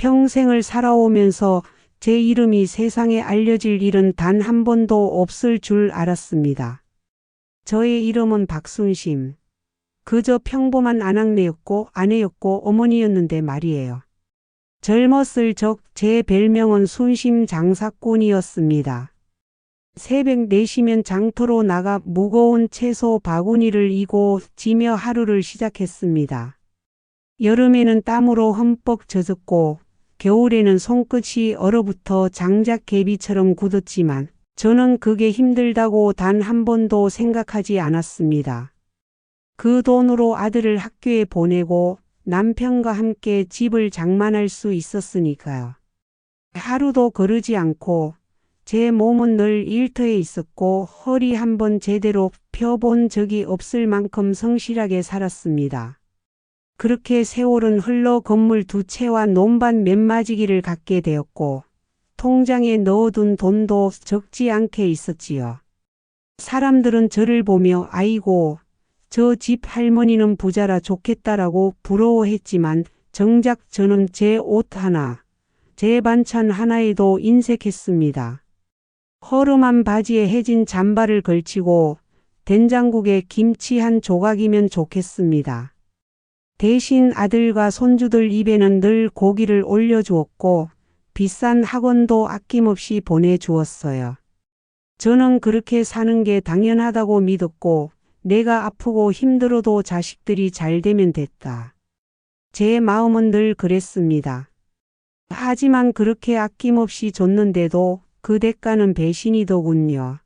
평생을 살아오면서 제 이름이 세상에 알려질 일은 단 한 번도 없을 줄 알았습니다. 저의 이름은 박순심. 그저 평범한 아낙네였고 아내였고 어머니였는데 말이에요. 젊었을 적 제 별명은 순심 장사꾼이었습니다. 새벽 4시면 장터로 나가 무거운 채소 바구니를 이고 지며 하루를 시작했습니다. 여름에는 땀으로 흠뻑 젖었고 겨울에는 손끝이 얼어붙어 장작개비처럼 굳었지만 저는 그게 힘들다고 단 한 번도 생각하지 않았습니다. 그 돈으로 아들을 학교에 보내고 남편과 함께 집을 장만할 수 있었으니까요. 하루도 거르지 않고 제 몸은 늘 일터에 있었고 허리 한번 제대로 펴본 적이 없을 만큼 성실하게 살았습니다. 그렇게 세월은 흘러 건물 2채와 논밭 몇 마지기를 갖게 되었고 통장에 넣어둔 돈도 적지 않게 있었지요. 사람들은 저를 보며 아이고 저 집 할머니는 부자라 좋겠다라고 부러워했지만 정작 저는 제 옷 하나, 제 반찬 하나에도 인색했습니다. 허름한 바지에 해진 잠바를 걸치고 된장국에 김치 한 조각이면 좋겠습니다. 대신 아들과 손주들 입에는 늘 고기를 올려주었고 비싼 학원도 아낌없이 보내주었어요. 저는 그렇게 사는 게 당연하다고 믿었고 내가 아프고 힘들어도 자식들이 잘 되면 됐다. 제 마음은 늘 그랬습니다. 하지만 그렇게 아낌없이 줬는데도 그 대가는 배신이더군요.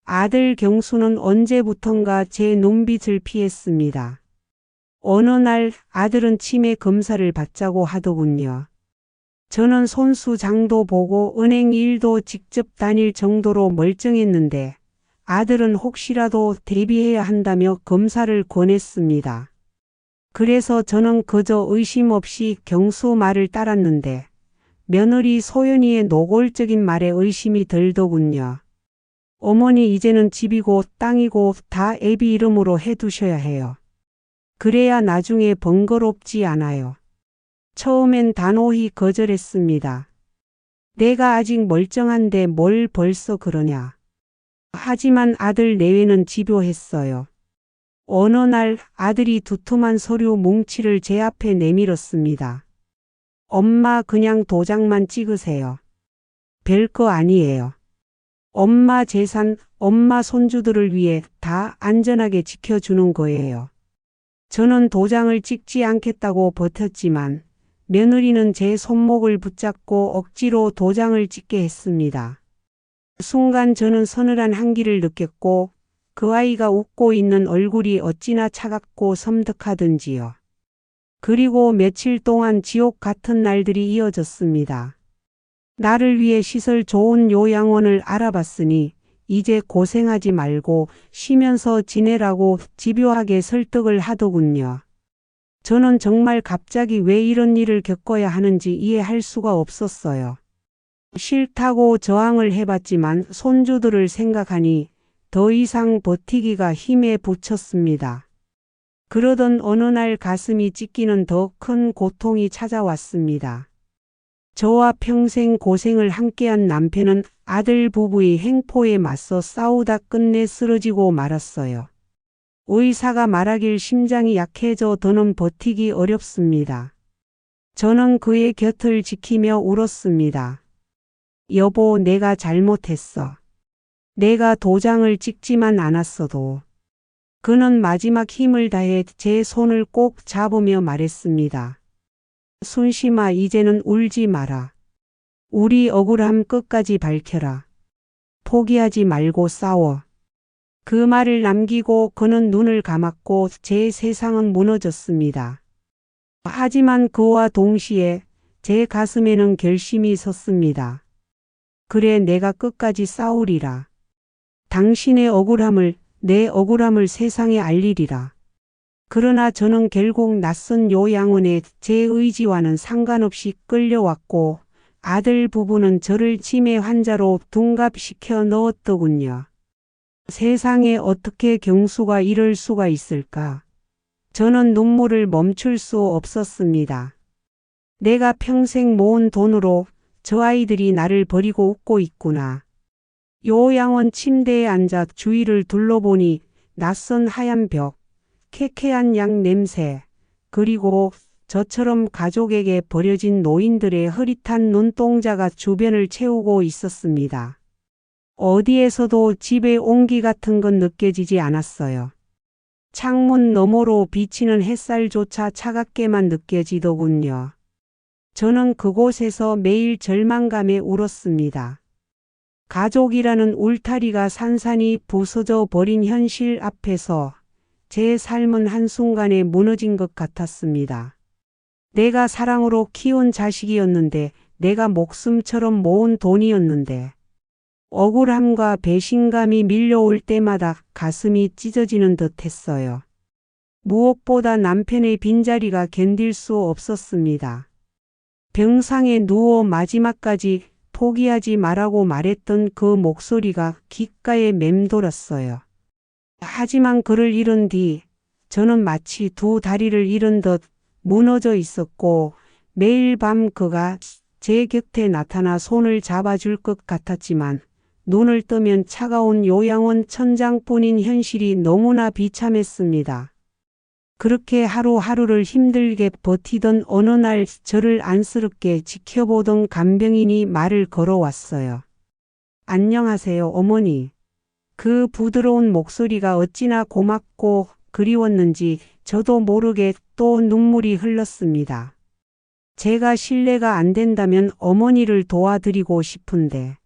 아들 경수는 언제부턴가 제 눈빛을 피했습니다. 어느 날 아들은 치매 검사를 받자고 하더군요. 저는 손수장도 보고 은행 일도 직접 다닐 정도로 멀쩡했는데 아들은 혹시라도 대비해야 한다며 검사를 권했습니다. 그래서 저는 그저 의심 없이 경수 말을 따랐는데 며느리 소연이의 노골적인 말에 의심이 들더군요. 어머니 이제는 집이고 땅이고 다 애비 이름으로 해두셔야 해요. 그래야 나중에 번거롭지 않아요. 처음엔 단호히 거절했습니다. 내가 아직 멀쩡한데 뭘 벌써 그러냐. 하지만 아들 내외는 집요했어요. 어느 날 아들이 두툼한 서류 뭉치를 제 앞에 내밀었습니다. 엄마 그냥 도장만 찍으세요. 별거 아니에요. 엄마 재산, 엄마 손주들을 위해 다 안전하게 지켜주는 거예요. 저는 도장을 찍지 않겠다고 버텼지만 며느리는 제 손목을 붙잡고 억지로 도장을 찍게 했습니다. 순간 저는 서늘한 한기를 느꼈고 그 아이가 웃고 있는 얼굴이 어찌나 차갑고 섬뜩하던지요. 그리고 며칠 동안 지옥 같은 날들이 이어졌습니다. 나를 위해 시설 좋은 요양원을 알아봤으니 이제 고생하지 말고 쉬면서 지내라고 집요하게 설득을 하더군요. 저는 정말 갑자기 왜 이런 일을 겪어야 하는지 이해할 수가 없었어요. 싫다고 저항을 해봤지만 손주들을 생각하니 더 이상 버티기가 힘에 부쳤습니다. 그러던 어느 날 가슴이 찢기는 더 큰 고통이 찾아왔습니다. 저와 평생 고생을 함께한 남편은 아들 부부의 행포에 맞서 싸우다 끝내 쓰러지고 말았어요. 의사가 말하길 심장이 약해져 더는 버티기 어렵습니다. 저는 그의 곁을 지키며 울었습니다. 여보, 내가 잘못했어. 내가 도장을 찍지만 않았어도. 그는 마지막 힘을 다해 제 손을 꼭 잡으며 말했습니다. 순심아, 이제는 울지 마라. 우리 억울함 끝까지 밝혀라. 포기하지 말고 싸워. 그 말을 남기고 그는 눈을 감았고 제 세상은 무너졌습니다. 하지만 그와 동시에 제 가슴에는 결심이 섰습니다. 그래, 내가 끝까지 싸우리라. 당신의 억울함을, 내 억울함을 세상에 알리리라. 그러나 저는 결국 낯선 요양원에 제 의지와는 상관없이 끌려왔고 아들 부부는 저를 치매 환자로 둔갑시켜 넣었더군요. 세상에 어떻게 경수가 이럴 수가 있을까? 저는 눈물을 멈출 수 없었습니다. 내가 평생 모은 돈으로 저 아이들이 나를 버리고 웃고 있구나. 요양원 침대에 앉아 주위를 둘러보니 낯선 하얀 벽, 쾌쾌한 양 냄새, 그리고 저처럼 가족에게 버려진 노인들의 흐릿한 눈동자가 주변을 채우고 있었습니다. 어디에서도 집의 온기 같은 건 느껴지지 않았어요. 창문 너머로 비치는 햇살조차 차갑게만 느껴지더군요. 저는 그곳에서 매일 절망감에 울었습니다. 가족이라는 울타리가 산산이 부서져 버린 현실 앞에서 제 삶은 한순간에 무너진 것 같았습니다. 내가 사랑으로 키운 자식이었는데, 내가 목숨처럼 모은 돈이었는데, 억울함과 배신감이 밀려올 때마다 가슴이 찢어지는 듯 했어요. 무엇보다 남편의 빈자리가 견딜 수 없었습니다. 병상에 누워 마지막까지 포기하지 말라고 말했던 그 목소리가 귓가에 맴돌았어요. 하지만 그를 잃은 뒤 저는 마치 두 다리를 잃은 듯 무너져 있었고, 매일 밤 그가 제 곁에 나타나 손을 잡아줄 것 같았지만 눈을 뜨면 차가운 요양원 천장뿐인 현실이 너무나 비참했습니다. 그렇게 하루하루를 힘들게 버티던 어느 날 저를 안쓰럽게 지켜보던 간병인이 말을 걸어왔어요. 안녕하세요, 어머니. 그 부드러운 목소리가 어찌나 고맙고 그리웠는지 저도 모르게 또 눈물이 흘렀습니다. 제가 실례가 안 된다면 어머니를 도와드리고 싶은데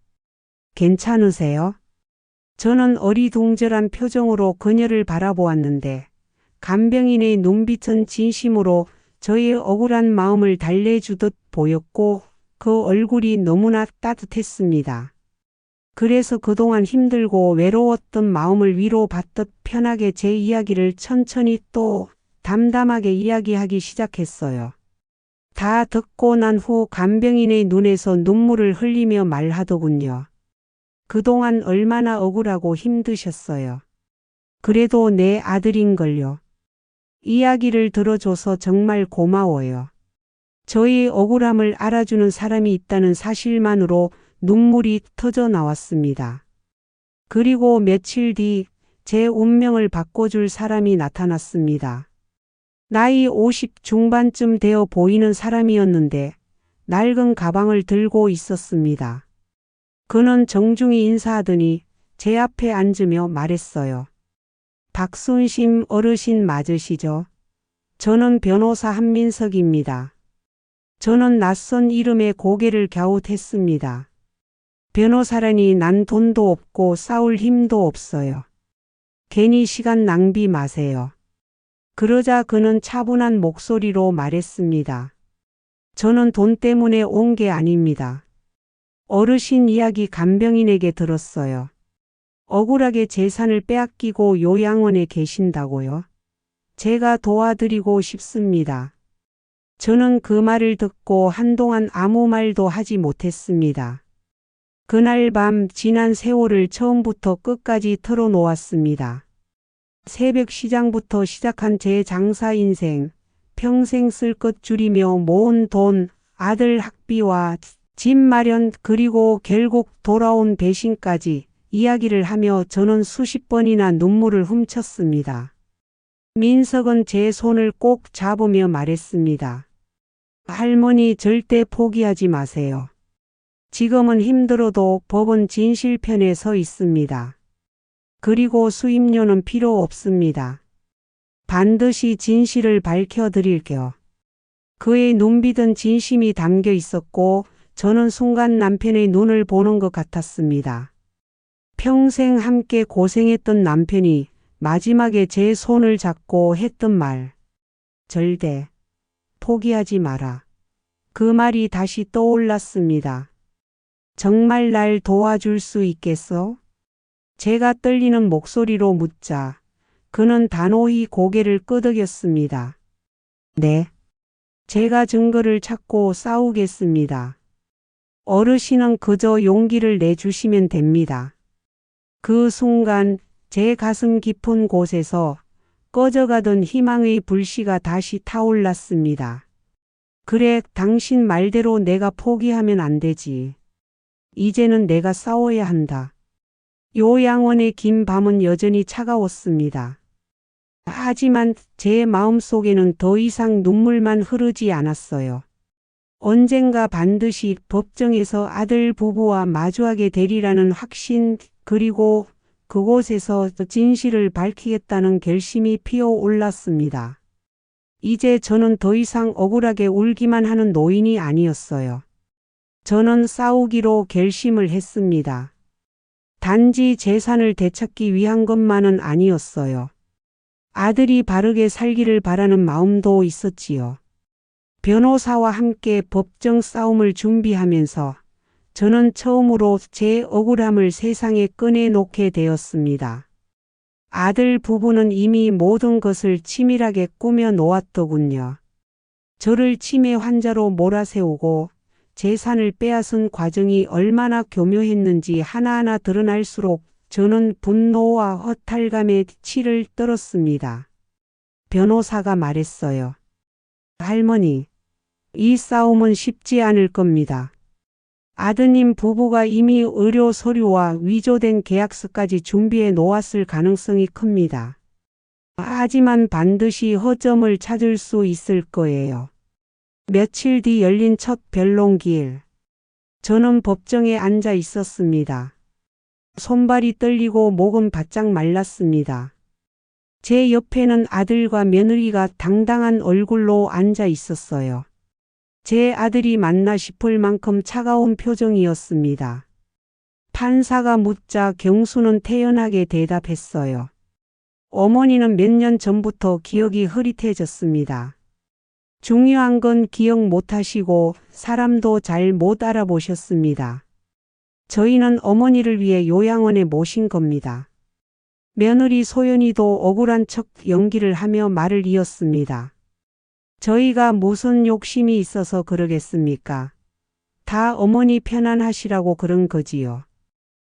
괜찮으세요? 저는 어리둥절한 표정으로 그녀를 바라보았는데 간병인의 눈빛은 진심으로 저의 억울한 마음을 달래주듯 보였고 그 얼굴이 너무나 따뜻했습니다. 그래서 그동안 힘들고 외로웠던 마음을 위로받듯 편하게 제 이야기를 천천히 또 담담하게 이야기하기 시작했어요. 다 듣고 난 후 간병인의 눈에서 눈물을 흘리며 말하더군요. 그동안 얼마나 억울하고 힘드셨어요. 그래도 내 아들인걸요. 이야기를 들어줘서 정말 고마워요. 저의 억울함을 알아주는 사람이 있다는 사실만으로 눈물이 터져 나왔습니다. 그리고 며칠 뒤 제 운명을 바꿔줄 사람이 나타났습니다. 나이 50 중반쯤 되어 보이는 사람이었는데 낡은 가방을 들고 있었습니다. 그는 정중히 인사하더니 제 앞에 앉으며 말했어요. 박순심 어르신 맞으시죠? 저는 변호사 한민석입니다. 저는 낯선 이름에 고개를 갸웃했습니다. 변호사라니 난 돈도 없고 싸울 힘도 없어요. 괜히 시간 낭비 마세요. 그러자 그는 차분한 목소리로 말했습니다. 저는 돈 때문에 온 게 아닙니다. 어르신 이야기 간병인에게 들었어요. 억울하게 재산을 빼앗기고 요양원에 계신다고요? 제가 도와드리고 싶습니다. 저는 그 말을 듣고 한동안 아무 말도 하지 못했습니다. 그날 밤 지난 세월을 처음부터 끝까지 털어놓았습니다. 새벽 시장부터 시작한 제 장사 인생, 평생 쓸 것 줄이며 모은 돈, 아들 학비와 집 마련, 그리고 결국 돌아온 배신까지 이야기를 하며 저는 수십 번이나 눈물을 훔쳤습니다. 민석은 제 손을 꼭 잡으며 말했습니다. 할머니 절대 포기하지 마세요. 지금은 힘들어도 법은 진실편에 서 있습니다. 그리고 수임료는 필요 없습니다. 반드시 진실을 밝혀드릴게요. 그의 눈빛은 진심이 담겨 있었고 저는 순간 남편의 눈을 보는 것 같았습니다. 평생 함께 고생했던 남편이 마지막에 제 손을 잡고 했던 말. 절대 포기하지 마라. 그 말이 다시 떠올랐습니다. 정말 날 도와줄 수 있겠어? 제가 떨리는 목소리로 묻자 그는 단호히 고개를 끄덕였습니다. 네. 제가 증거를 찾고 싸우겠습니다. 어르신은 그저 용기를 내주시면 됩니다. 그 순간 제 가슴 깊은 곳에서 꺼져가던 희망의 불씨가 다시 타올랐습니다. 그래, 당신 말대로 내가 포기하면 안 되지. 이제는 내가 싸워야 한다. 요양원의 긴 밤은 여전히 차가웠습니다. 하지만 제 마음속에는 더 이상 눈물만 흐르지 않았어요. 언젠가 반드시 법정에서 아들 부부와 마주하게 되리라는 확신, 그리고 그곳에서 진실을 밝히겠다는 결심이 피어올랐습니다. 이제 저는 더 이상 억울하게 울기만 하는 노인이 아니었어요. 저는 싸우기로 결심을 했습니다. 단지 재산을 되찾기 위한 것만은 아니었어요. 아들이 바르게 살기를 바라는 마음도 있었지요. 변호사와 함께 법정 싸움을 준비하면서 저는 처음으로 제 억울함을 세상에 꺼내놓게 되었습니다. 아들 부부는 이미 모든 것을 치밀하게 꾸며 놓았더군요. 저를 치매 환자로 몰아세우고 재산을 빼앗은 과정이 얼마나 교묘했는지 하나하나 드러날수록 저는 분노와 허탈감에 치를 떨었습니다. 변호사가 말했어요. 할머니, 이 싸움은 쉽지 않을 겁니다. 아드님 부부가 이미 의료 서류와 위조된 계약서까지 준비해 놓았을 가능성이 큽니다. 하지만 반드시 허점을 찾을 수 있을 거예요. 며칠 뒤 열린 첫 변론기일. 저는 법정에 앉아 있었습니다. 손발이 떨리고 목은 바짝 말랐습니다. 제 옆에는 아들과 며느리가 당당한 얼굴로 앉아 있었어요. 제 아들이 맞나 싶을 만큼 차가운 표정이었습니다. 판사가 묻자 경수는 태연하게 대답했어요. 어머니는 몇 년 전부터 기억이 흐릿해졌습니다. 중요한 건 기억 못하시고 사람도 잘 못 알아보셨습니다. 저희는 어머니를 위해 요양원에 모신 겁니다. 며느리 소연이도 억울한 척 연기를 하며 말을 이었습니다. 저희가 무슨 욕심이 있어서 그러겠습니까? 다 어머니 편안하시라고 그런 거지요.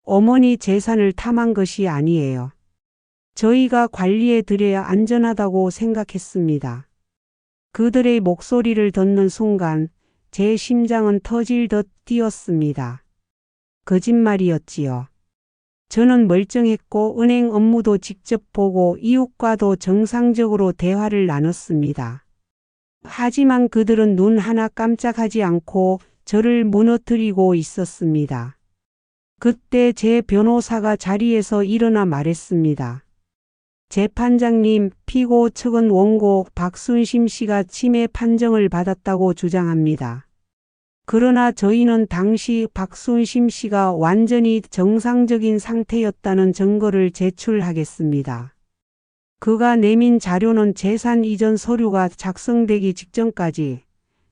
어머니 재산을 탐한 것이 아니에요. 저희가 관리해 드려야 안전하다고 생각했습니다. 그들의 목소리를 듣는 순간 제 심장은 터질 듯 뛰었습니다. 거짓말이었지요. 저는 멀쩡했고 은행 업무도 직접 보고 이웃과도 정상적으로 대화를 나눴습니다. 하지만 그들은 눈 하나 깜짝하지 않고 저를 무너뜨리고 있었습니다. 그때 제 변호사가 자리에서 일어나 말했습니다. 재판장님, 피고 측은 원고 박순심 씨가 치매 판정을 받았다고 주장합니다. 그러나 저희는 당시 박순심 씨가 완전히 정상적인 상태였다는 증거를 제출하겠습니다. 그가 내민 자료는 재산 이전 서류가 작성되기 직전까지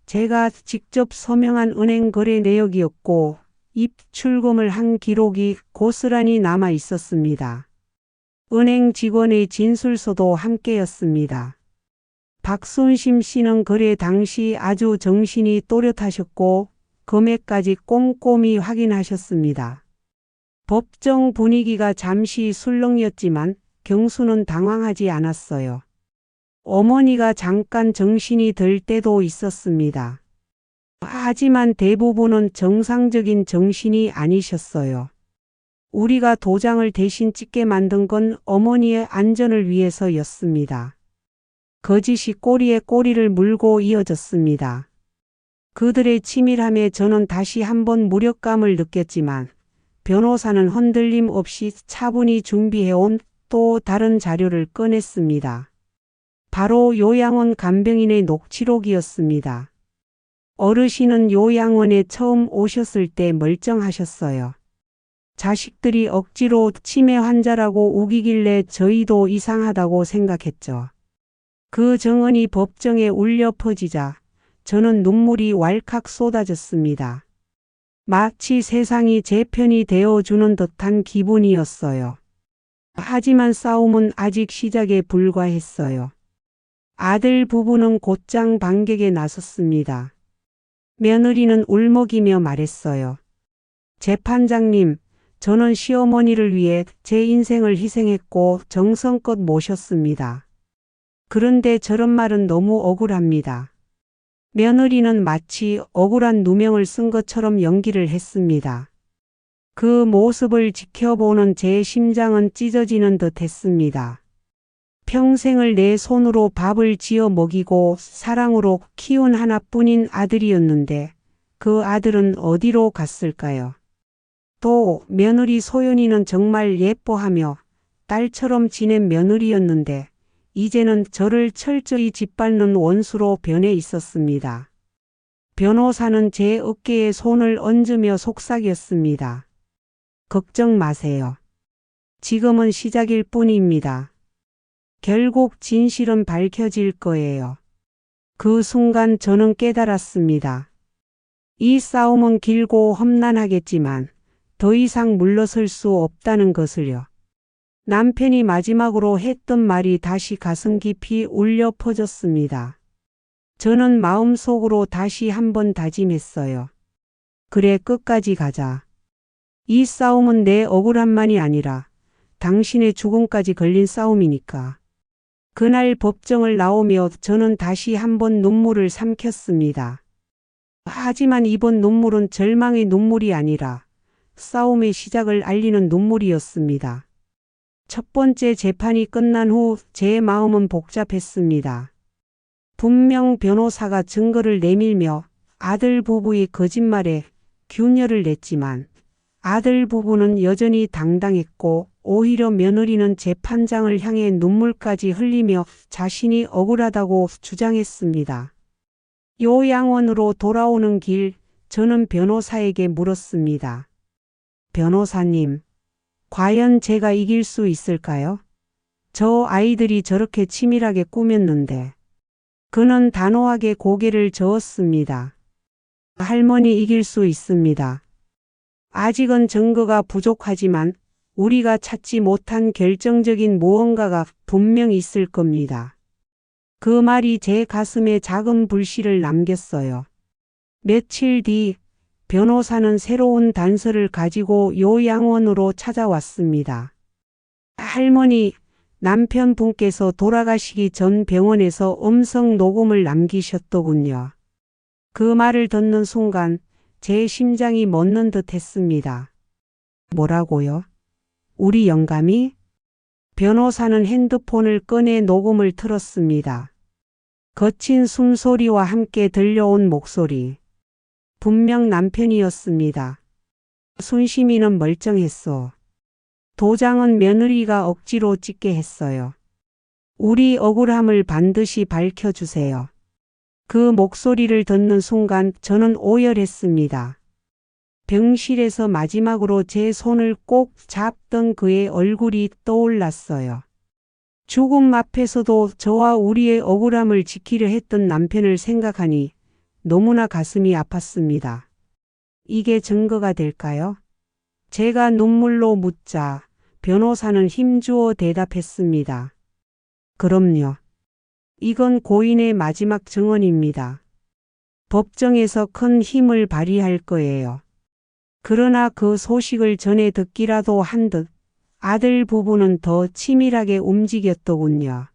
제가 직접 서명한 은행 거래 내역이었고 입출금을 한 기록이 고스란히 남아 있었습니다. 은행 직원의 진술서도 함께였습니다. 박순심 씨는 거래 당시 아주 정신이 또렷하셨고 금액까지 꼼꼼히 확인하셨습니다. 법정 분위기가 잠시 술렁였지만 경수는 당황하지 않았어요. 어머니가 잠깐 정신이 들 때도 있었습니다. 하지만 대부분은 정상적인 정신이 아니셨어요. 우리가 도장을 대신 찍게 만든 건 어머니의 안전을 위해서였습니다. 거짓이 꼬리에 꼬리를 물고 이어졌습니다. 그들의 치밀함에 저는 다시 한번 무력감을 느꼈지만 변호사는 흔들림 없이 차분히 준비해온 또 다른 자료를 꺼냈습니다. 바로 요양원 간병인의 녹취록이었습니다. 어르신은 요양원에 처음 오셨을 때 멀쩡하셨어요. 자식들이 억지로 치매 환자라고 우기길래 저희도 이상하다고 생각했죠. 그 정언이 법정에 울려 퍼지자 저는 눈물이 왈칵 쏟아졌습니다. 마치 세상이 제 편이 되어주는 듯한 기분이었어요. 하지만 싸움은 아직 시작에 불과했어요. 아들 부부는 곧장 반격에 나섰습니다. 며느리는 울먹이며 말했어요. 재판장님, 저는 시어머니를 위해 제 인생을 희생했고 정성껏 모셨습니다. 그런데 저런 말은 너무 억울합니다. 며느리는 마치 억울한 누명을 쓴 것처럼 연기를 했습니다. 그 모습을 지켜보는 제 심장은 찢어지는 듯 했습니다. 평생을 내 손으로 밥을 지어 먹이고 사랑으로 키운 하나뿐인 아들이었는데 그 아들은 어디로 갔을까요? 또 며느리 소연이는 정말 예뻐하며 딸처럼 지낸 며느리였는데 이제는 저를 철저히 짓밟는 원수로 변해 있었습니다. 변호사는 제 어깨에 손을 얹으며 속삭였습니다. 걱정 마세요. 지금은 시작일 뿐입니다. 결국 진실은 밝혀질 거예요. 그 순간 저는 깨달았습니다. 이 싸움은 길고 험난하겠지만 더 이상 물러설 수 없다는 것을요. 남편이 마지막으로 했던 말이 다시 가슴 깊이 울려 퍼졌습니다. 저는 마음속으로 다시 한번 다짐했어요. 그래, 끝까지 가자. 이 싸움은 내 억울함만이 아니라 당신의 죽음까지 걸린 싸움이니까. 그날 법정을 나오며 저는 다시 한번 눈물을 삼켰습니다. 하지만 이번 눈물은 절망의 눈물이 아니라 싸움의 시작을 알리는 눈물이었습니다. 첫 번째 재판이 끝난 후 제 마음은 복잡했습니다. 분명 변호사가 증거를 내밀며 아들 부부의 거짓말에 균열을 냈지만 아들 부부는 여전히 당당했고 오히려 며느리는 재판장을 향해 눈물까지 흘리며 자신이 억울하다고 주장했습니다. 요양원으로 돌아오는 길, 저는 변호사에게 물었습니다. 변호사님, 과연 제가 이길 수 있을까요? 저 아이들이 저렇게 치밀하게 꾸몄는데. 그는 단호하게 고개를 저었습니다. 할머니, 이길 수 있습니다. 아직은 증거가 부족하지만 우리가 찾지 못한 결정적인 무언가가 분명 있을 겁니다. 그 말이 제 가슴에 작은 불씨를 남겼어요. 며칠 뒤 변호사는 새로운 단서를 가지고 요양원으로 찾아왔습니다. 할머니, 남편분께서 돌아가시기 전 병원에서 음성 녹음을 남기셨더군요. 그 말을 듣는 순간 제 심장이 멎는 듯 했습니다. 뭐라고요? 우리 영감이? 변호사는 핸드폰을 꺼내 녹음을 틀었습니다. 거친 숨소리와 함께 들려온 목소리. 분명 남편이었습니다. 순심이는 멀쩡했어. 도장은 며느리가 억지로 찍게 했어요. 우리 억울함을 반드시 밝혀주세요. 그 목소리를 듣는 순간 저는 오열했습니다. 병실에서 마지막으로 제 손을 꼭 잡던 그의 얼굴이 떠올랐어요. 죽음 앞에서도 저와 우리의 억울함을 지키려 했던 남편을 생각하니 너무나 가슴이 아팠습니다. 이게 증거가 될까요? 제가 눈물로 묻자 변호사는 힘주어 대답했습니다. 그럼요. 이건 고인의 마지막 증언입니다. 법정에서 큰 힘을 발휘할 거예요. 그러나 그 소식을 전해 듣기라도 한 듯 아들 부부는 더 치밀하게 움직였더군요.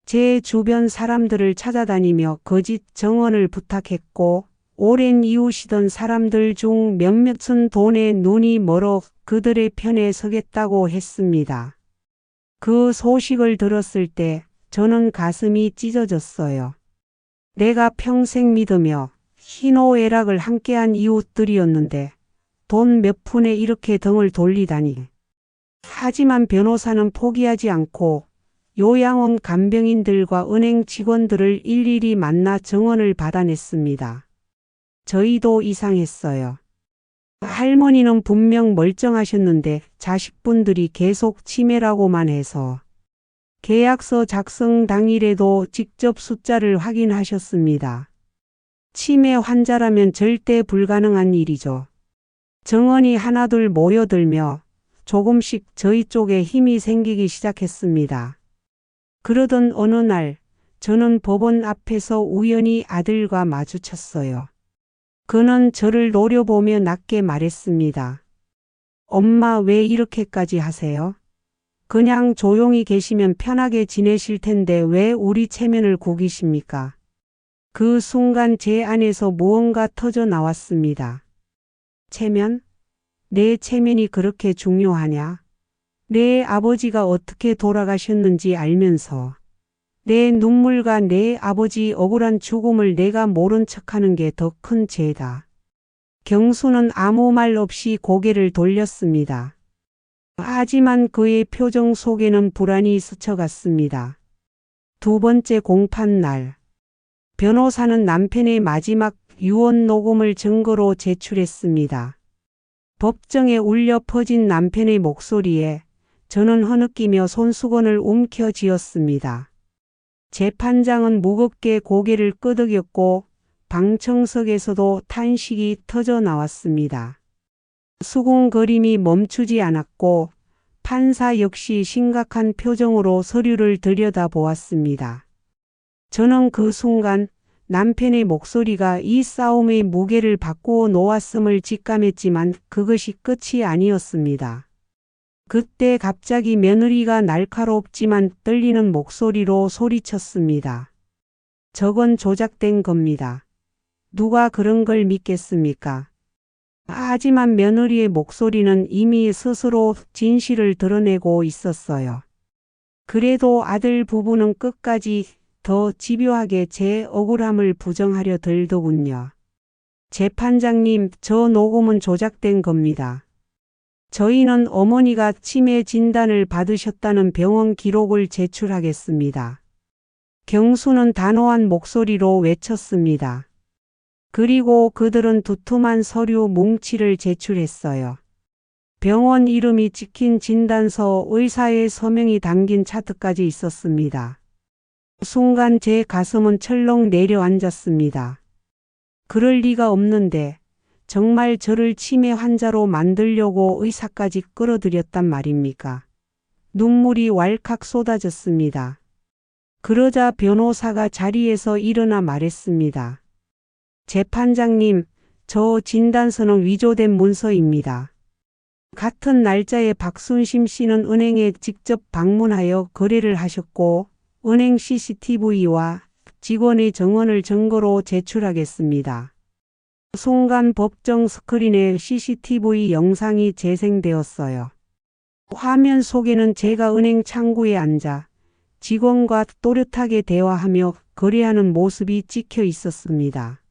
제 주변 사람들을 찾아다니며 거짓 증언을 부탁했고 오랜 이웃이던 사람들 중 몇몇은 돈에 눈이 멀어 그들의 편에 서겠다고 했습니다. 그 소식을 들었을 때 저는 가슴이 찢어졌어요. 내가 평생 믿으며 희노애락을 함께한 이웃들이었는데 돈 몇 푼에 이렇게 등을 돌리다니. 하지만 변호사는 포기하지 않고 요양원 간병인들과 은행 직원들을 일일이 만나 증언을 받아냈습니다. 저희도 이상했어요. 할머니는 분명 멀쩡하셨는데 자식분들이 계속 치매라고만 해서. 계약서 작성 당일에도 직접 숫자를 확인하셨습니다. 치매 환자라면 절대 불가능한 일이죠. 증언이 하나둘 모여들며 조금씩 저희 쪽에 힘이 생기기 시작했습니다. 그러던 어느 날 저는 법원 앞에서 우연히 아들과 마주쳤어요. 그는 저를 노려보며 낮게 말했습니다. 엄마, 왜 이렇게까지 하세요? 그냥 조용히 계시면 편하게 지내실 텐데 왜 우리 체면을 구기십니까? 그 순간 제 안에서 무언가 터져 나왔습니다. 체면? 내 체면이 그렇게 중요하냐? 내 아버지가 어떻게 돌아가셨는지 알면서 내 눈물과 내 아버지 억울한 죽음을 내가 모른 척하는 게 더 큰 죄다. 경수는 아무 말 없이 고개를 돌렸습니다. 하지만 그의 표정 속에는 불안이 스쳐갔습니다. 두 번째 공판 날. 변호사는 남편의 마지막 유언 녹음을 증거로 제출했습니다. 법정에 울려 퍼진 남편의 목소리에 저는 흐느끼며 손수건을 움켜쥐었습니다. 재판장은 무겁게 고개를 끄덕였고 방청석에서도 탄식이 터져 나왔습니다. 수군거림이 멈추지 않았고 판사 역시 심각한 표정으로 서류를 들여다보았습니다. 저는 그 순간 남편의 목소리가 이 싸움의 무게를 바꾸어 놓았음을 직감했지만 그것이 끝이 아니었습니다. 그때 갑자기 며느리가 날카롭지만 떨리는 목소리로 소리쳤습니다. 저건 조작된 겁니다. 누가 그런 걸 믿겠습니까? 하지만 며느리의 목소리는 이미 스스로 진실을 드러내고 있었어요. 그래도 아들 부부는 끝까지 더 집요하게 제 억울함을 부정하려 들더군요. 재판장님, 저 녹음은 조작된 겁니다. 저희는 어머니가 치매 진단을 받으셨다는 병원 기록을 제출하겠습니다. 경수는 단호한 목소리로 외쳤습니다. 그리고 그들은 두툼한 서류 뭉치를 제출했어요. 병원 이름이 찍힌 진단서, 의사의 서명이 담긴 차트까지 있었습니다. 순간 제 가슴은 철렁 내려앉았습니다. 그럴 리가 없는데 정말 저를 치매 환자로 만들려고 의사까지 끌어들였단 말입니까? 눈물이 왈칵 쏟아졌습니다. 그러자 변호사가 자리에서 일어나 말했습니다. 재판장님, 저 진단서는 위조된 문서입니다. 같은 날짜에 박순심 씨는 은행에 직접 방문하여 거래를 하셨고 은행 CCTV와 직원의 증언을 증거로 제출하겠습니다. 순간 법정 스크린에 CCTV 영상이 재생되었어요. 화면 속에는 제가 은행 창구에 앉아 직원과 또렷하게 대화하며 거래하는 모습이 찍혀 있었습니다.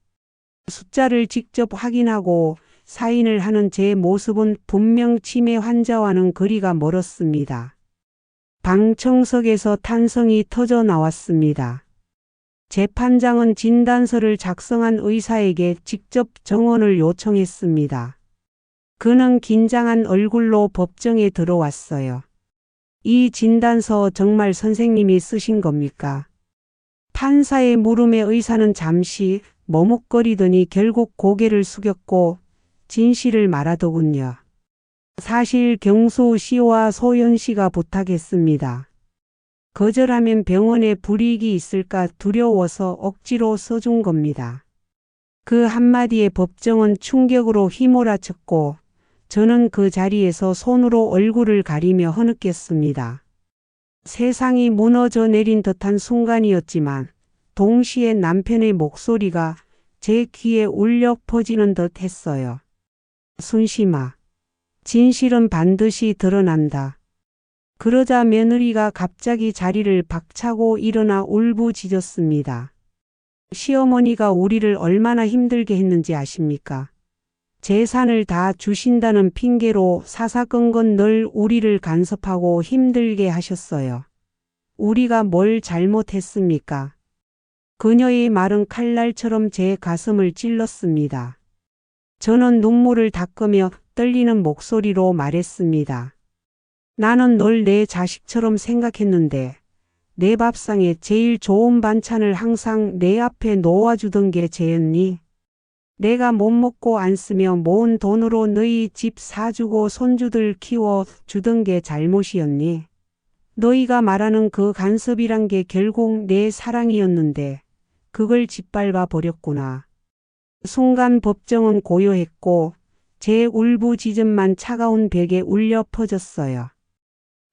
숫자를 직접 확인하고 사인을 하는 제 모습은 분명 치매 환자와는 거리가 멀었습니다. 방청석에서 탄성이 터져 나왔습니다. 재판장은 진단서를 작성한 의사에게 직접 정언을 요청했습니다. 그는 긴장한 얼굴로 법정에 들어왔어요. 이 진단서 정말 선생님이 쓰신 겁니까? 판사의 물음에 의사는 잠시 머뭇거리더니 결국 고개를 숙였고 진실을 말하더군요. 사실 경수 씨와 소연 씨가 부탁했습니다. 거절하면 병원에 불이익이 있을까 두려워서 억지로 써준 겁니다. 그 한마디에 법정은 충격으로 휘몰아쳤고 저는 그 자리에서 손으로 얼굴을 가리며 흐느꼈습니다. 세상이 무너져 내린 듯한 순간이었지만 동시에 남편의 목소리가 제 귀에 울려 퍼지는 듯 했어요. 순심아, 진실은 반드시 드러난다. 그러자 며느리가 갑자기 자리를 박차고 일어나 울부짖었습니다. 시어머니가 우리를 얼마나 힘들게 했는지 아십니까? 재산을 다 주신다는 핑계로 사사건건 늘 우리를 간섭하고 힘들게 하셨어요. 우리가 뭘 잘못했습니까? 그녀의 말은 칼날처럼 제 가슴을 찔렀습니다. 저는 눈물을 닦으며 떨리는 목소리로 말했습니다. 나는 널 내 자식처럼 생각했는데 내 밥상에 제일 좋은 반찬을 항상 내 앞에 놓아주던 게 죄였니? 내가 못 먹고 안 쓰며 모은 돈으로 너희 집 사주고 손주들 키워 주던 게 잘못이었니? 너희가 말하는 그 간섭이란 게 결국 내 사랑이었는데 그걸 짓밟아 버렸구나. 순간 법정은 고요했고 제 울부짖음만 차가운 벽에 울려 퍼졌어요.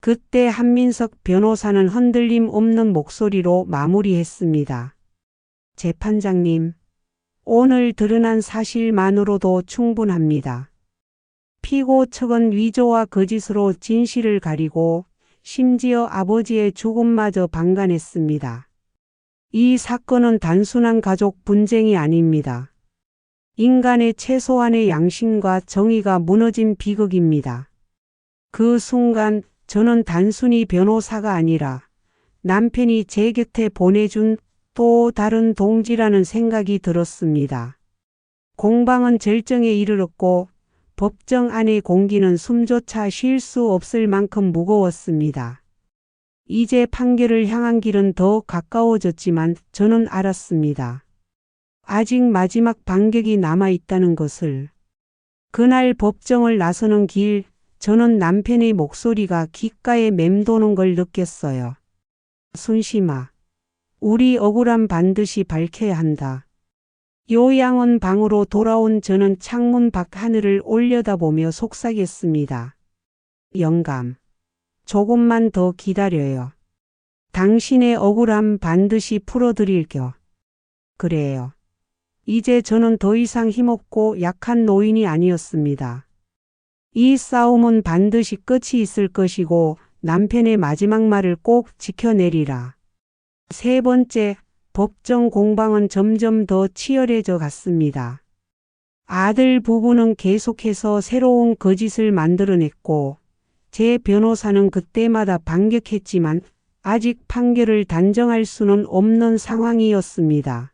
그때 한민석 변호사는 흔들림 없는 목소리로 마무리했습니다. 재판장님, 오늘 드러난 사실만으로도 충분합니다. 피고 측은 위조와 거짓으로 진실을 가리고 심지어 아버지의 죽음마저 방관했습니다. 이 사건은 단순한 가족 분쟁이 아닙니다. 인간의 최소한의 양심과 정의가 무너진 비극입니다. 그 순간 저는 단순히 변호사가 아니라 남편이 제 곁에 보내준 또 다른 동지라는 생각이 들었습니다. 공방은 절정에 이르렀고 법정 안의 공기는 숨조차 쉴 수 없을 만큼 무거웠습니다. 이제 판결을 향한 길은 더 가까워졌지만 저는 알았습니다. 아직 마지막 반격이 남아있다는 것을. 그날 법정을 나서는 길, 저는 남편의 목소리가 귓가에 맴도는 걸 느꼈어요. 순심아, 우리 억울함 반드시 밝혀야 한다. 요양원 방으로 돌아온 저는 창문 밖 하늘을 올려다보며 속삭였습니다. 영감, 조금만 더 기다려요. 당신의 억울함 반드시 풀어드릴게요. 그래요. 이제 저는 더 이상 힘없고 약한 노인이 아니었습니다. 이 싸움은 반드시 끝이 있을 것이고 남편의 마지막 말을 꼭 지켜내리라. 세 번째, 법정 공방은 점점 더 치열해져 갔습니다. 아들 부부는 계속해서 새로운 거짓을 만들어냈고 제 변호사는 그때마다 반격했지만 아직 판결을 단정할 수는 없는 상황이었습니다.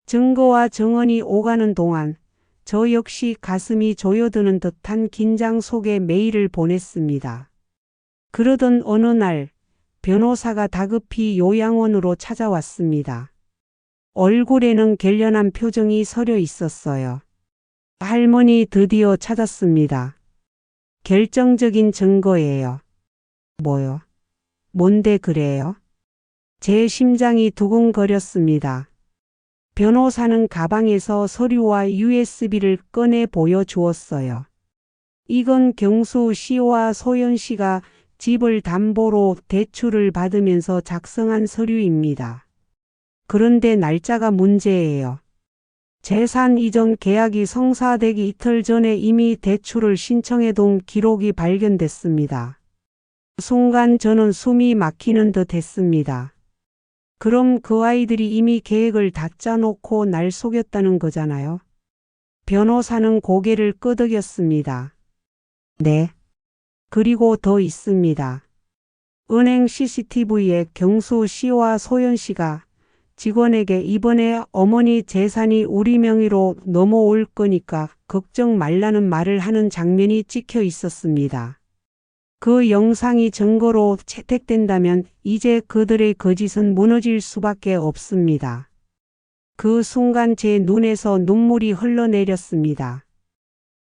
증거와 정언이 오가는 동안 저 역시 가슴이 조여드는 듯한 긴장 속에 메일을 보냈습니다. 그러던 어느 날 변호사가 다급히 요양원으로 찾아왔습니다. 얼굴에는 결연한 표정이 서려 있었어요. 할머니 드디어 찾았습니다. 결정적인 증거예요. 뭐요? 뭔데 그래요? 제 심장이 두근거렸습니다. 변호사는 가방에서 서류와 USB를 꺼내 보여주었어요. 이건 경수 씨와 소연 씨가 집을 담보로 대출을 받으면서 작성한 서류입니다. 그런데 날짜가 문제예요. 재산 이전 계약이 성사되기 이틀 전에 이미 대출을 신청해둔 기록이 발견됐습니다. 순간 저는 숨이 막히는 듯 했습니다. 그럼 그 아이들이 이미 계획을 다 짜놓고 날 속였다는 거잖아요. 변호사는 고개를 끄덕였습니다. 네. 그리고 더 있습니다. 은행 CCTV에 경수 씨와 소연 씨가 직원에게 이번에 어머니 재산이 우리 명의로 넘어올 거니까 걱정 말라는 말을 하는 장면이 찍혀 있었습니다. 그 영상이 증거로 채택된다면 이제 그들의 거짓은 무너질 수밖에 없습니다. 그 순간 제 눈에서 눈물이 흘러내렸습니다.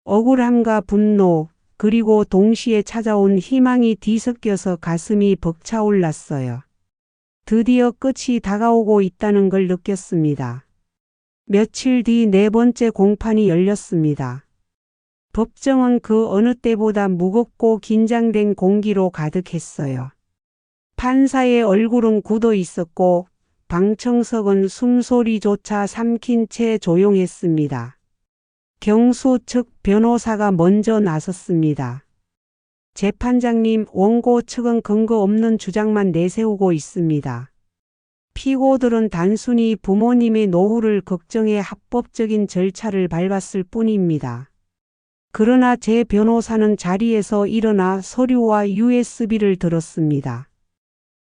억울함과 분노, 그리고 동시에 찾아온 희망이 뒤섞여서 가슴이 벅차올랐어요. 드디어 끝이 다가오고 있다는 걸 느꼈습니다. 며칠 뒤 네 번째 공판이 열렸습니다. 법정은 그 어느 때보다 무겁고 긴장된 공기로 가득했어요. 판사의 얼굴은 굳어 있었고 방청석은 숨소리조차 삼킨 채 조용했습니다. 경수 측 변호사가 먼저 나섰습니다. 재판장님, 원고 측은 근거 없는 주장만 내세우고 있습니다. 피고들은 단순히 부모님의 노후를 걱정해 합법적인 절차를 밟았을 뿐입니다. 그러나 제 변호사는 자리에서 일어나 서류와 USB를 들었습니다.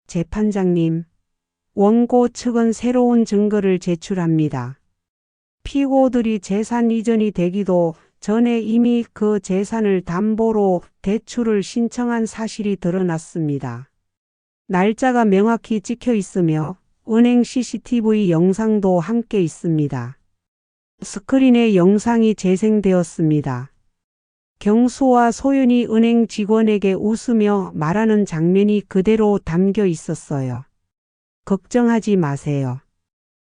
재판장님, 원고 측은 새로운 증거를 제출합니다. 피고들이 재산 이전이 되기도 전에 이미 그 재산을 담보로 대출을 신청한 사실이 드러났습니다. 날짜가 명확히 찍혀 있으며 은행 CCTV 영상도 함께 있습니다. 스크린에 영상이 재생되었습니다. 경수와 소연이 은행 직원에게 웃으며 말하는 장면이 그대로 담겨 있었어요. 걱정하지 마세요.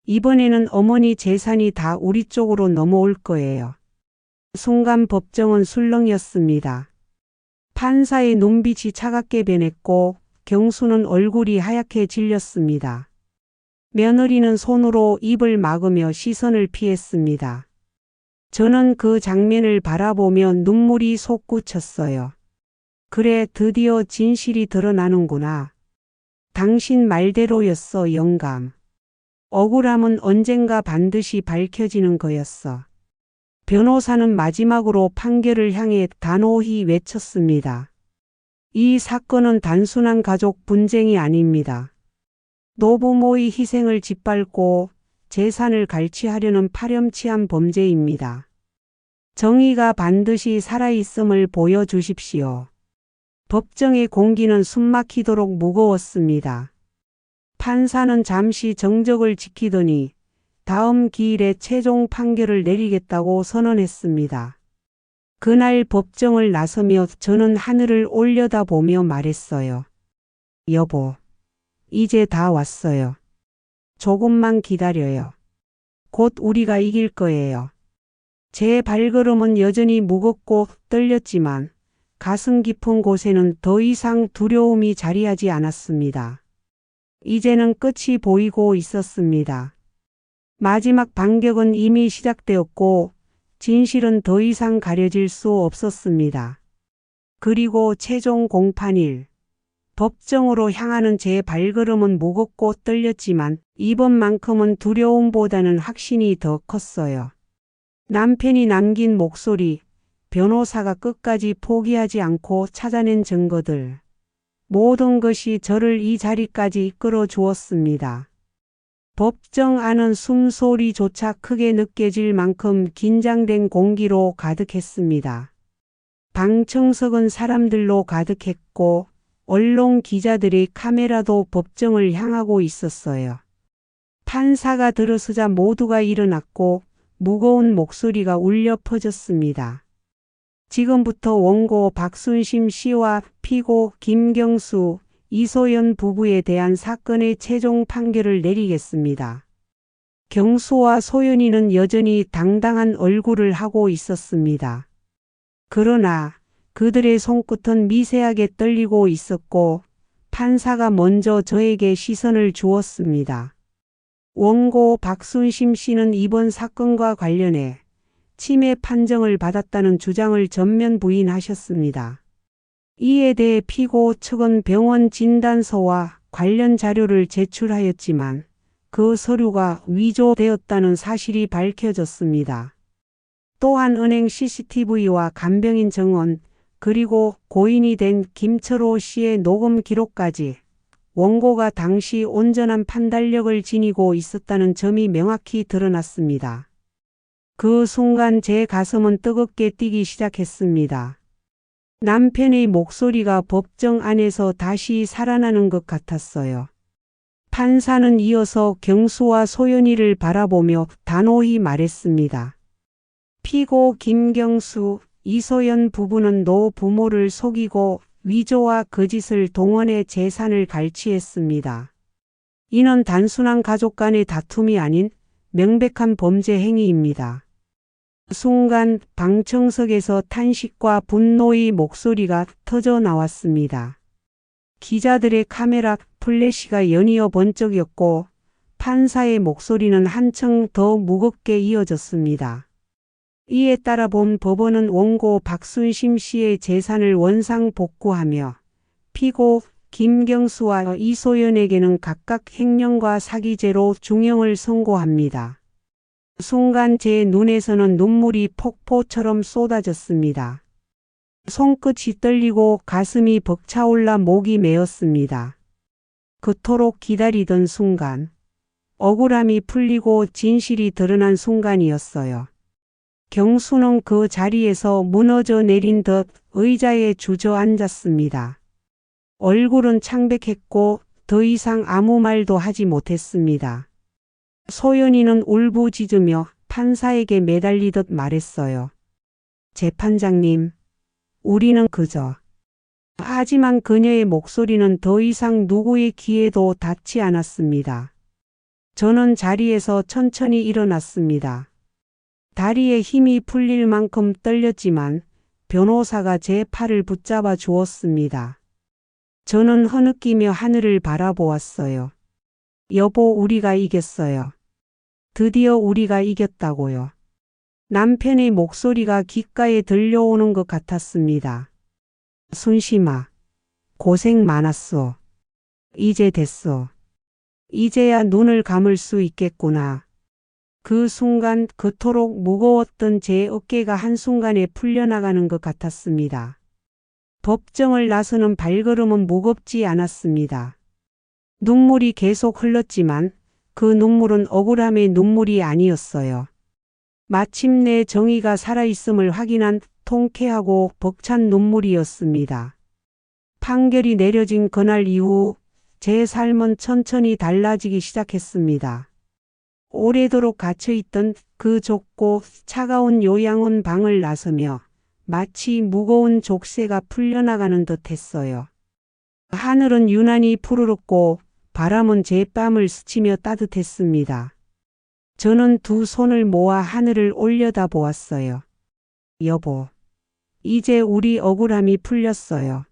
이번에는 어머니 재산이 다 우리 쪽으로 넘어올 거예요. 순간 법정은 술렁였습니다. 판사의 눈빛이 차갑게 변했고 경수는 얼굴이 하얗게 질렸습니다. 며느리는 손으로 입을 막으며 시선을 피했습니다. 저는 그 장면을 바라보며 눈물이 솟구쳤어요. 그래, 드디어 진실이 드러나는구나. 당신 말대로였어, 영감. 억울함은 언젠가 반드시 밝혀지는 거였어. 변호사는 마지막으로 판결을 향해 단호히 외쳤습니다. 이 사건은 단순한 가족 분쟁이 아닙니다. 노부모의 희생을 짓밟고 재산을 갈취하려는 파렴치한 범죄입니다. 정의가 반드시 살아있음을 보여주십시오. 법정의 공기는 숨막히도록 무거웠습니다. 판사는 잠시 정적을 지키더니 다음 기일에 최종 판결을 내리겠다고 선언했습니다. 그날 법정을 나서며 저는 하늘을 올려다보며 말했어요. 여보, 이제 다 왔어요. 조금만 기다려요. 곧 우리가 이길 거예요. 제 발걸음은 여전히 무겁고 떨렸지만 가슴 깊은 곳에는 더 이상 두려움이 자리하지 않았습니다. 이제는 끝이 보이고 있었습니다. 마지막 반격은 이미 시작되었고 진실은 더 이상 가려질 수 없었습니다. 그리고 최종 공판일. 법정으로 향하는 제 발걸음은 무겁고 떨렸지만 이번만큼은 두려움보다는 확신이 더 컸어요. 남편이 남긴 목소리, 변호사가 끝까지 포기하지 않고 찾아낸 증거들. 모든 것이 저를 이 자리까지 이끌어 주었습니다. 법정 안은 숨소리조차 크게 느껴질 만큼 긴장된 공기로 가득했습니다. 방청석은 사람들로 가득했고 언론 기자들의 카메라도 법정을 향하고 있었어요. 판사가 들어서자 모두가 일어났고 무거운 목소리가 울려 퍼졌습니다. 지금부터 원고 박순심 씨와 피고 김경수, 이소연 부부에 대한 사건의 최종 판결을 내리겠습니다. 경수와 소연이는 여전히 당당한 얼굴을 하고 있었습니다. 그러나 그들의 손끝은 미세하게 떨리고 있었고 판사가 먼저 저에게 시선을 주었습니다. 원고 박순심 씨는 이번 사건과 관련해 치매 판정을 받았다는 주장을 전면 부인하셨습니다. 이에 대해 피고 측은 병원 진단서와 관련 자료를 제출하였지만 그 서류가 위조되었다는 사실이 밝혀졌습니다. 또한 은행 CCTV와 간병인 증언, 그리고 고인이 된 김철호 씨의 녹음 기록까지 원고가 당시 온전한 판단력을 지니고 있었다는 점이 명확히 드러났습니다. 그 순간 제 가슴은 뜨겁게 뛰기 시작했습니다. 남편의 목소리가 법정 안에서 다시 살아나는 것 같았어요. 판사는 이어서 경수와 소연이를 바라보며 단호히 말했습니다. 피고 김경수, 이소연 부부는 노부모를 속이고 위조와 거짓을 동원해 재산을 갈취했습니다. 이는 단순한 가족 간의 다툼이 아닌 명백한 범죄 행위입니다. 순간 방청석에서 탄식과 분노의 목소리가 터져 나왔습니다. 기자들의 카메라 플래시가 연이어 번쩍였고 판사의 목소리는 한층 더 무겁게 이어졌습니다. 이에 따라 본 법원은 원고 박순심 씨의 재산을 원상 복구하며 피고 김경수와 이소연에게는 각각 횡령과 사기죄로 중형을 선고합니다. 순간 제 눈에서는 눈물이 폭포처럼 쏟아졌습니다. 손끝이 떨리고 가슴이 벅차올라 목이 메었습니다. 그토록 기다리던 순간, 억울함이 풀리고 진실이 드러난 순간이었어요. 경수는 그 자리에서 무너져 내린 듯 의자에 주저앉았습니다. 얼굴은 창백했고 더 이상 아무 말도 하지 못했습니다. 소연이는 울부짖으며 판사에게 매달리듯 말했어요. 재판장님, 우리는 그저. 하지만 그녀의 목소리는 더 이상 누구의 귀에도 닿지 않았습니다. 저는 자리에서 천천히 일어났습니다. 다리에 힘이 풀릴 만큼 떨렸지만 변호사가 제 팔을 붙잡아 주었습니다. 저는 흐느끼며 하늘을 바라보았어요. 여보, 우리가 이겼어요. 드디어 우리가 이겼다고요. 남편의 목소리가 귓가에 들려오는 것 같았습니다. 순심아, 고생 많았어. 이제 됐어. 이제야 눈을 감을 수 있겠구나. 그 순간 그토록 무거웠던 제 어깨가 한순간에 풀려나가는 것 같았습니다. 법정을 나서는 발걸음은 무겁지 않았습니다. 눈물이 계속 흘렀지만 그 눈물은 억울함의 눈물이 아니었어요. 마침내 정의가 살아있음을 확인한 통쾌하고 벅찬 눈물이었습니다. 판결이 내려진 그날 이후 제 삶은 천천히 달라지기 시작했습니다. 오래도록 갇혀있던 그 좁고 차가운 요양원 방을 나서며 마치 무거운 족쇄가 풀려나가는 듯 했어요. 하늘은 유난히 푸르렀고 바람은 제 뺨을 스치며 따뜻했습니다. 저는 두 손을 모아 하늘을 올려다 보았어요. 여보, 이제 우리 억울함이 풀렸어요.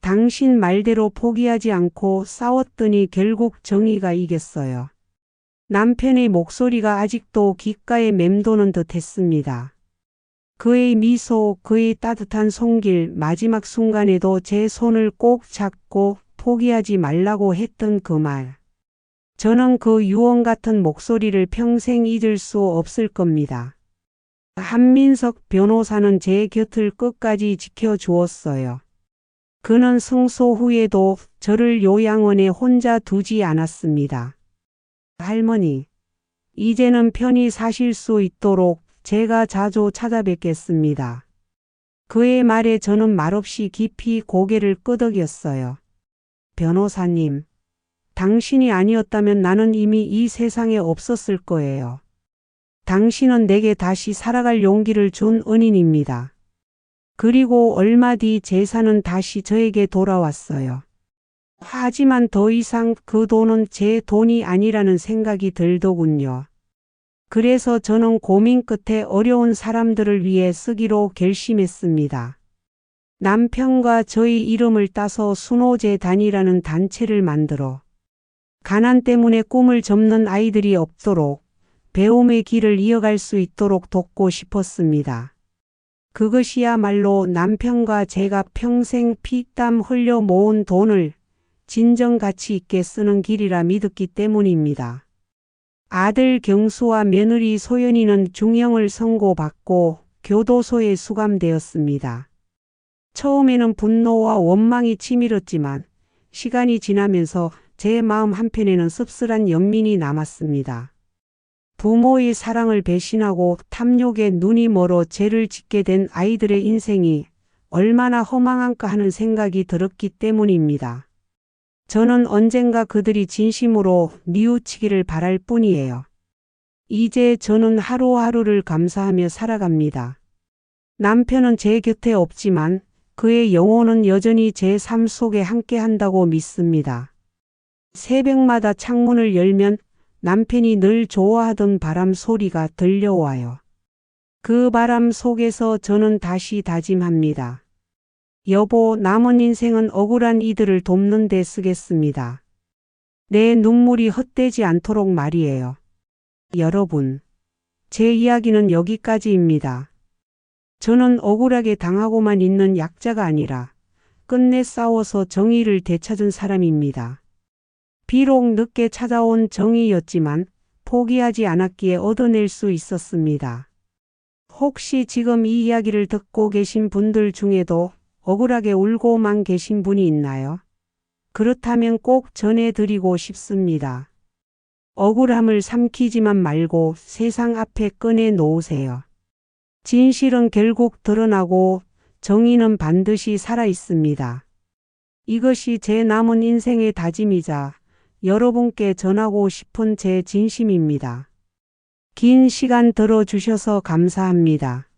당신 말대로 포기하지 않고 싸웠더니 결국 정의가 이겼어요. 남편의 목소리가 아직도 귓가에 맴도는 듯 했습니다. 그의 미소, 그의 따뜻한 손길, 마지막 순간에도 제 손을 꼭 잡고 포기하지 말라고 했던 그 말. 저는 그 유언 같은 목소리를 평생 잊을 수 없을 겁니다. 한민석 변호사는 제 곁을 끝까지 지켜주었어요. 그는 승소 후에도 저를 요양원에 혼자 두지 않았습니다. 할머니, 이제는 편히 사실 수 있도록 제가 자주 찾아뵙겠습니다. 그의 말에 저는 말없이 깊이 고개를 끄덕였어요. 변호사님, 당신이 아니었다면 나는 이미 이 세상에 없었을 거예요. 당신은 내게 다시 살아갈 용기를 준 은인입니다. 그리고 얼마 뒤 재산은 다시 저에게 돌아왔어요. 하지만 더 이상 그 돈은 제 돈이 아니라는 생각이 들더군요. 그래서 저는 고민 끝에 어려운 사람들을 위해 쓰기로 결심했습니다. 남편과 저희 이름을 따서 순호재단이라는 단체를 만들어 가난 때문에 꿈을 접는 아이들이 없도록 배움의 길을 이어갈 수 있도록 돕고 싶었습니다. 그것이야말로 남편과 제가 평생 피땀 흘려 모은 돈을 진정 가치 있게 쓰는 길이라 믿었기 때문입니다. 아들 경수와 며느리 소연이는 중형을 선고받고 교도소에 수감되었습니다. 처음에는 분노와 원망이 치밀었지만 시간이 지나면서 제 마음 한편에는 씁쓸한 연민이 남았습니다. 부모의 사랑을 배신하고 탐욕에 눈이 멀어 죄를 짓게 된 아이들의 인생이 얼마나 허망한가 하는 생각이 들었기 때문입니다. 저는 언젠가 그들이 진심으로 뉘우치기를 바랄 뿐이에요. 이제 저는 하루하루를 감사하며 살아갑니다. 남편은 제 곁에 없지만 그의 영혼은 여전히 제 삶 속에 함께한다고 믿습니다. 새벽마다 창문을 열면 남편이 늘 좋아하던 바람 소리가 들려와요. 그 바람 속에서 저는 다시 다짐합니다. 여보, 남은 인생은 억울한 이들을 돕는 데 쓰겠습니다. 내 눈물이 헛되지 않도록 말이에요. 여러분, 제 이야기는 여기까지입니다. 저는 억울하게 당하고만 있는 약자가 아니라 끝내 싸워서 정의를 되찾은 사람입니다. 비록 늦게 찾아온 정의였지만 포기하지 않았기에 얻어낼 수 있었습니다. 혹시 지금 이 이야기를 듣고 계신 분들 중에도 억울하게 울고만 계신 분이 있나요? 그렇다면 꼭 전해드리고 싶습니다. 억울함을 삼키지만 말고 세상 앞에 꺼내 놓으세요. 진실은 결국 드러나고 정의는 반드시 살아 있습니다. 이것이 제 남은 인생의 다짐이자 여러분께 전하고 싶은 제 진심입니다. 긴 시간 들어주셔서 감사합니다.